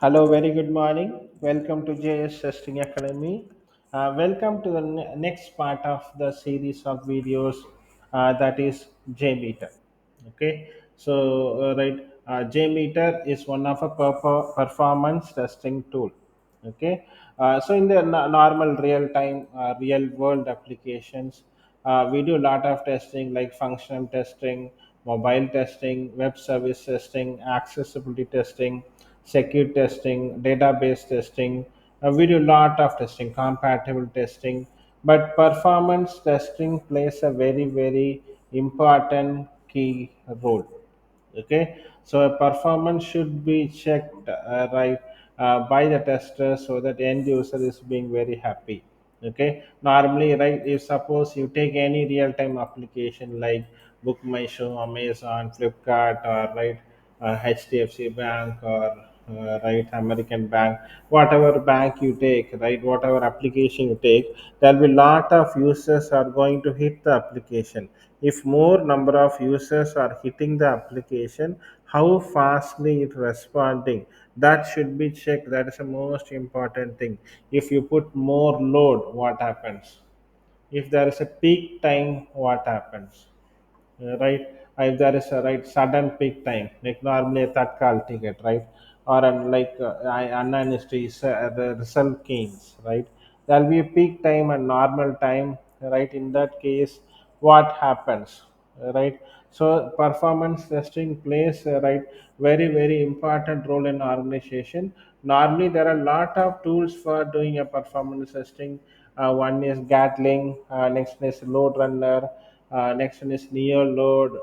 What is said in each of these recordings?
Hello, very good morning. Welcome to JS Testing Academy. Welcome to the next part of the series of videos that is JMeter. Okay, JMeter is one of a performance testing tool. Okay, so in the normal real time, real world applications, we do a lot of testing like functional testing, mobile testing, web service testing, accessibility testing, secure testing, database testing. We do a lot of testing, compatible testing, but performance testing plays a very important key role. Okay, so a performance should be checked right by the tester so that end user is being very happy. Okay, normally, right, if suppose you take any real-time application like book my show, Amazon, Flipkart, or right, HDFC Bank, or right, American Bank, whatever bank you take, right, whatever application you take, there will be lot of users are going to hit the application. If more number of users are hitting the application, how fastly it responding, that should be checked. That is the most important thing. If you put more load, what happens? If there is a peak time, what happens? Right, if there is a right sudden peak time like normally a tatkal ticket, right, or like unnecessary the result gains, right, there will be a peak time and normal time, right. In that case, what happens? Right, so performance testing plays right very important role in organization. Normally there are a lot of tools for doing a performance testing. One is gatling, next is load runner, next one is neo load,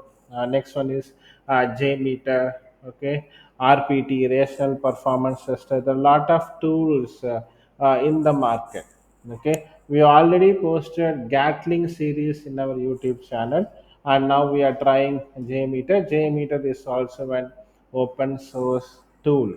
next one is JMeter, okay, RPT, rational performance tester. There are a lot of tools in the market. Okay, we already posted gatling series in our YouTube channel, and now we are trying JMeter. JMeter is also an open source tool.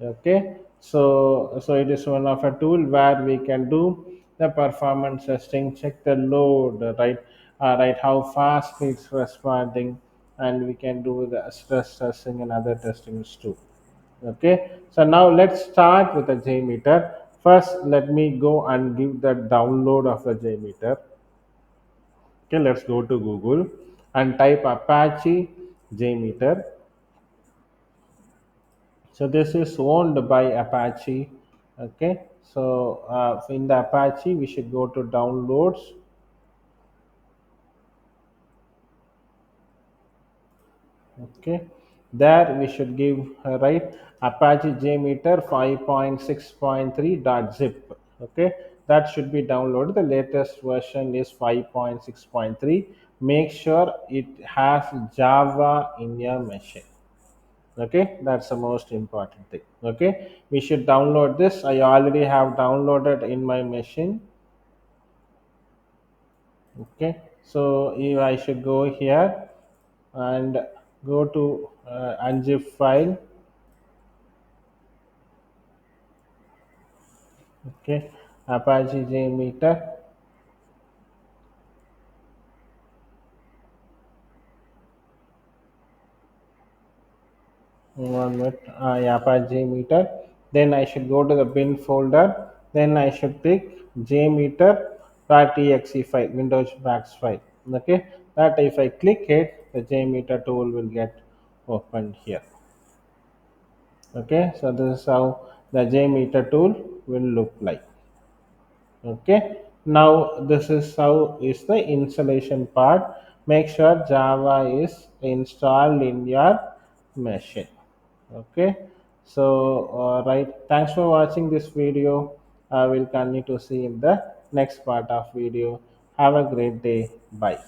Okay, so it is one of a tool where we can do the performance testing, check the load, right, right, how fast it's responding, and we can do the stress testing and other testings too. Okay, so now let's start with the JMeter. First, let me go and give the download of the JMeter. Okay, let's go to Google and type Apache JMeter. So this is owned by Apache. Okay, so in the Apache we should go to downloads. Okay, there we should give right Apache JMeter 5.6.3.zip. Okay, that should be downloaded. The latest version is 5.6.3. Make sure it has Java in your machine. Okay, that's the most important thing. Okay, we should download this. I already have downloaded in my machine. Okay, so if I should go here and go to unzip file. Okay, Apache JMeter. 1 minute. Yeah, Apache JMeter. Then I should go to the bin folder. Then I should pick jmeter.exe file, Windows Max file. Okay, that if I click it, the JMeter tool will get opened here. Okay, so this is how the JMeter tool will look like. Okay, now this is how is the installation part. Make sure Java is installed in your machine. Okay, so right, thanks for watching this video. I will continue to see in the next part of video. Have a great day. Bye.